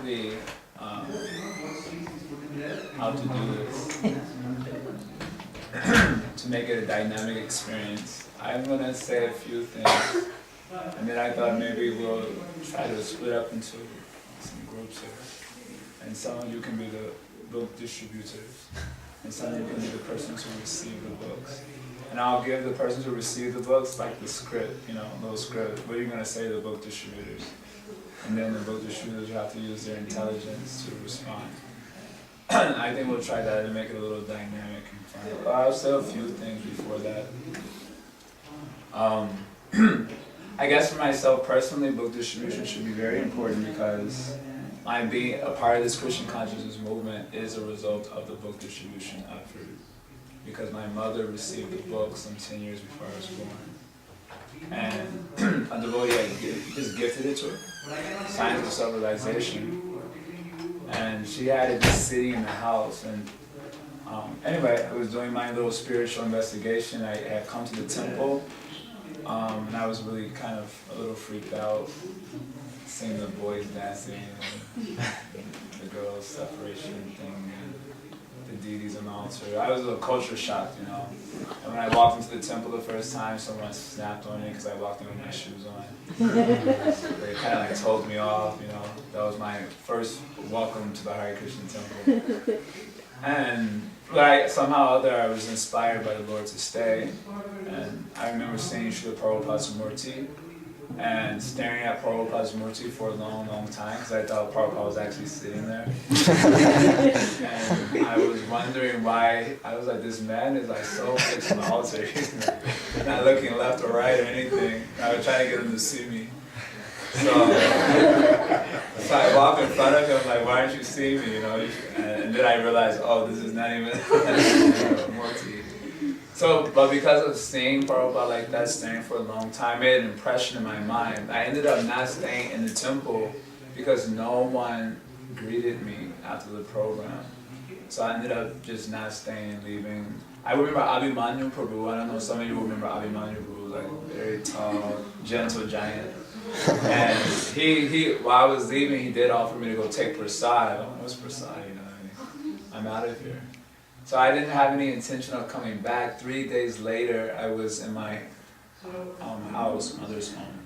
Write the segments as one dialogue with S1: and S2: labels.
S1: exactly how to do this to make it a dynamic experience. I'm gonna say a few things, and then I thought maybe we'll try to split up into some groups here. And some of you can be the book distributors, and some of you can be the persons who receive the books. And I'll give the persons who receive the books like the script, little script. What are you gonna say to the book distributors? And then the book distributors have to use their intelligence to respond. I think we'll try that and make it a little dynamic and fun. I'll say a few things before that. I guess for myself personally, book distribution should be very important because my being a part of this Christian consciousness movement is a result of the book distribution effort. Because my mother received the book some 10 years before I was born. And a devotee just gifted it to her. Science of Self-Realization. And she had it just sitting in the house. And anyway, I was doing my little spiritual investigation. I had come to the temple, and I was really kind of a little freaked out, seeing the boys dancing, and the girls' separation thing, and the deities on the altar. I was a little culture shocked, And when I walked into the temple the first time, someone snapped on me because I walked in with my shoes on. They kind of told me off, That was my first welcome to the Hare Krishna temple. And somehow or other I was inspired by the Lord to stay. And I remember seeing Srila Prabhupada's Murti and staring at Prabhupada's Murti for a long, long time because I thought Prabhupada was actually sitting there. And I was wondering why. I was like, this man is so fixed on the altar. He's not looking left or right or anything. I was trying to get him to see me. So I walk in front of him like, why aren't you seeing me? And then I realized, this is not even Murti. So, but because of seeing Prabhupada like that, staying for a long time, made an impression in my mind. I ended up not staying in the temple because no one greeted me after the program. So I ended up just not staying, leaving. I remember Abhimanyu Prabhu. I don't know, some of you remember Abhimanyu Prabhu, like very tall, gentle giant. And he while I was leaving, he did offer me to go take prasad. What's prasad? I'm out of here. So I didn't have any intention of coming back. 3 days later, I was in my house, mother's home,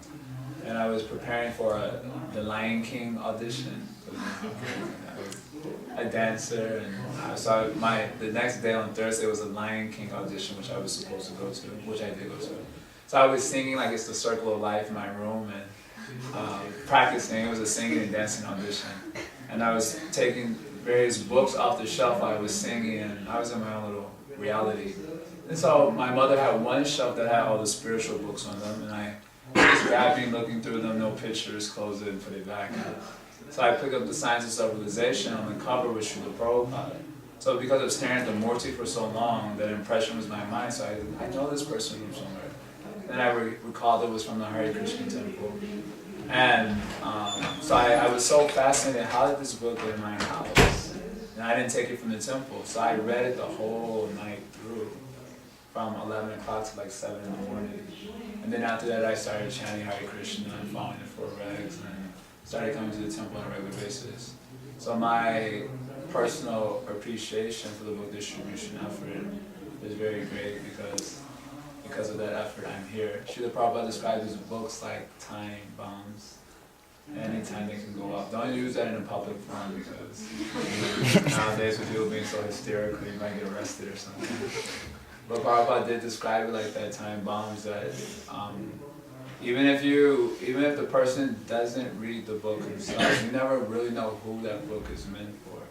S1: and I was preparing for the Lion King audition. I was a dancer, and so the next day on Thursday was a Lion King audition, which I was supposed to go to, which I did go to. So I was singing like it's the circle of life in my room and practicing. It was a singing and dancing audition, and I was taking various books off the shelf. I was singing, and I was in my own little reality. And so my mother had one shelf that had all the spiritual books on them, and I was grabbing, looking through them, no pictures, closed it and put it back. So I picked up the Science of Self-Realization. On the cover was Srila Prabhupada. So because of staring at the Murti for so long, that impression was in my mind, so I know this person from somewhere. Then I recalled it was from the Hare Krishna temple. And so I was so fascinated, how did this book get in my house? And I didn't take it from the temple, so I read it the whole night through, from 11 o'clock to like 7 in the morning. And then after that I started chanting Hare Krishna and following the 4 regs and started coming to the temple on a regular basis. So my personal appreciation for the book distribution effort is very great because of that effort I'm here. Srila Prabhupada describes his books like time bombs. Anytime they can go up. Don't use that in a public forum because nowadays with people being so hysterical, you might get arrested or something. But Prabhupada did describe it like that, time bombs, that even if the person doesn't read the book himself, you never really know who that book is meant for.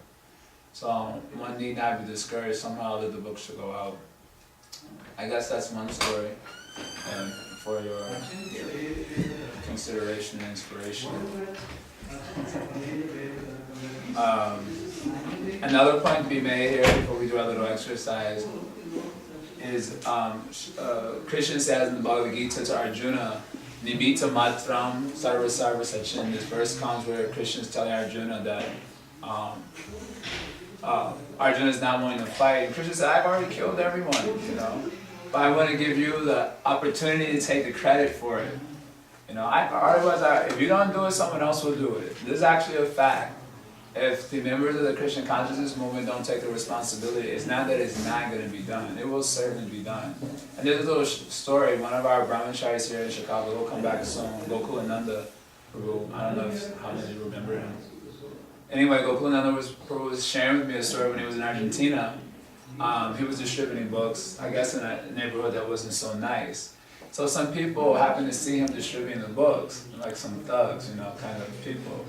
S1: So one need not be discouraged. Somehow that the book should go out. I guess that's one story for your consideration and inspiration. Another point to be made here before we do our little exercise is Krishna says in the Bhagavad Gita to Arjuna, Nibita matram sarva sarva sachin. This verse comes where Krishna is telling Arjuna that Arjuna is not willing to fight. And Krishna said, I've already killed everyone, but I want to give you the opportunity to take the credit for it. Otherwise, if you don't do it, someone else will do it. This is actually a fact. if the members of the Christian consciousness movement don't take the responsibility, it's not that it's not going to be done. It will certainly be done. And there's a little story. One of our brahmacharis here in Chicago, will come back soon, Gokulananda Prabhu. I don't know how many of you remember him. Anyway, Gokulananda Prabhu was sharing with me a story when he was in Argentina. He was distributing books, I guess in a neighborhood that wasn't so nice. So some people happened to see him distributing the books, like some thugs, you know, kind of people.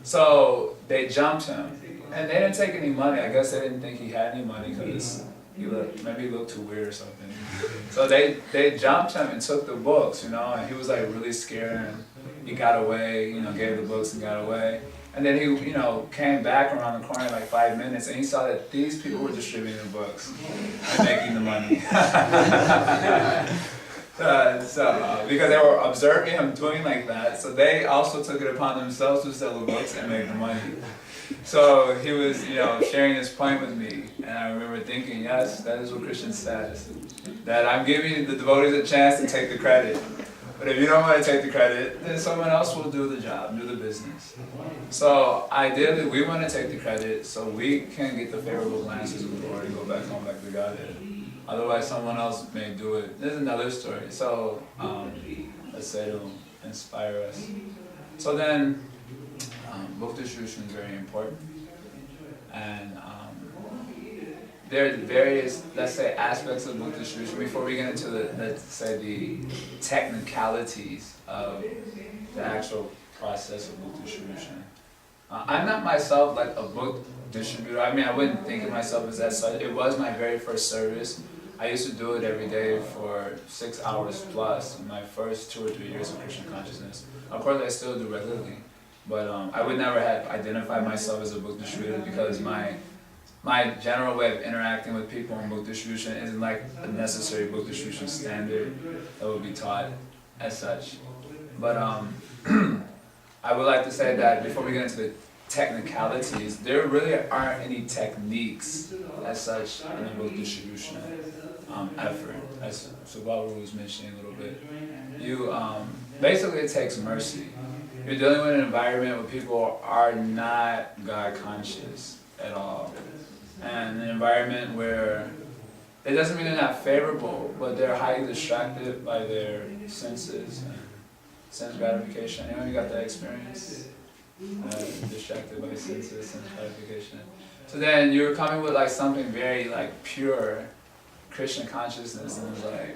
S1: So they jumped him, and they didn't take any money. I guess they didn't think he had any money because maybe he looked too weird or something. So they jumped him and took the books, you know, and he was like really scared. And he got away, you know, gave the books and got away. And then he, you know, came back around the corner in like 5 minutes, and he saw that these people were distributing the books and making the money. Because they were observing him doing like that, so they also took it upon themselves to sell the books and make the money. So he was, you know, sharing this point with me, and I remember thinking, yes, that is what Christian says, that I'm giving the devotees a chance to take the credit. But if you don't want to take the credit, then someone else will do the job, do the business. So ideally, we want to take the credit so we can get the favorable glances of the Lord and go back home like the Godhead. Otherwise, someone else may do it. There's another story. So, let's say to inspire us. So then, book distribution is very important. And there are various, let's say, aspects of book distribution before we get into the, let's say, the technicalities of the actual process of book distribution. I'm not myself like a book distributor. I mean, I wouldn't think of myself as that such. It was my very first service. I used to do it every day for 6 hours plus in my first 2 or 3 years of Christian consciousness. Of course, I still do regularly, but I would never have identified myself as a book distributor because my general way of interacting with people in book distribution isn't like a necessary book distribution standard that would be taught as such. But I would like to say that before we get into the technicalities, there really aren't any techniques as such in the book distribution effort, as Subharu was mentioning a little bit. Basically it takes mercy. You're dealing with an environment where people are not God conscious at all. And an environment where it doesn't mean they're not favorable, but they're highly distracted by their senses and sense gratification. Anyone got that experience? Distracted by senses, sense gratification. So then you're coming with like something very like pure Christian consciousness, and it's like,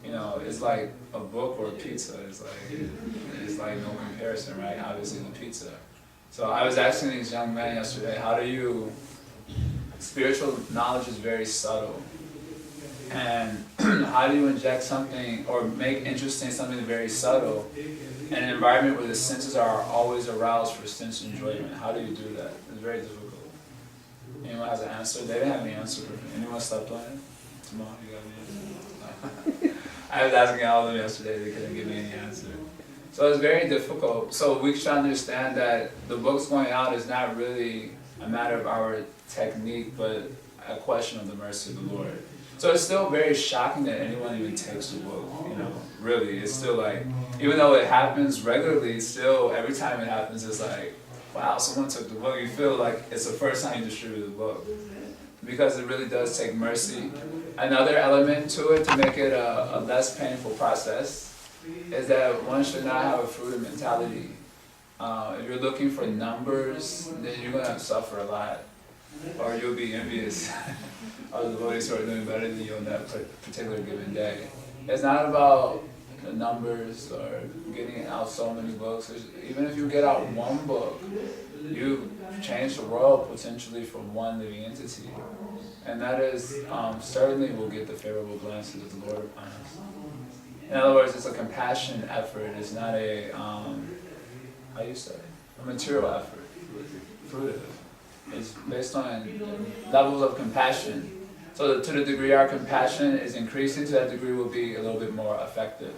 S1: you know, it's like a book or a pizza. It's like no comparison, right? Obviously the pizza. So I was asking these young men yesterday, spiritual knowledge is very subtle. And how do you inject something or make interesting something very subtle in an environment where the senses are always aroused for sense enjoyment? How do you do that? It's very difficult. Anyone has an answer? They didn't have any answer for me. Anyone slept on it? Tomorrow, you got any answer? I was asking all of them yesterday, they couldn't give me any answer. So it's very difficult. So we should understand that the books going out is not really a matter of our technique, but a question of the mercy of the Lord. So it's still very shocking that anyone even takes the book, you know, really. It's still like, even though it happens regularly, still every time it happens it's like, wow, someone took the book. You feel like it's the first time you distribute the book. Because it really does take mercy. Another element to it to make it a less painful process is that one should not have a fruitive mentality. If you're looking for numbers, then you're going to suffer a lot. Or you'll be envious of the devotees who are doing better than you on that particular given day. It's not about the numbers or getting out so many books. Even if you get out one book, you change the world potentially from one living entity. And that is, certainly will get the favorable glances of the Lord upon us. In other words, it's a compassion effort. It's not a, how you say, a material effort, fruitive. It's based on levels of compassion. So to the degree our compassion is increasing, to that degree we'll be a little bit more effective.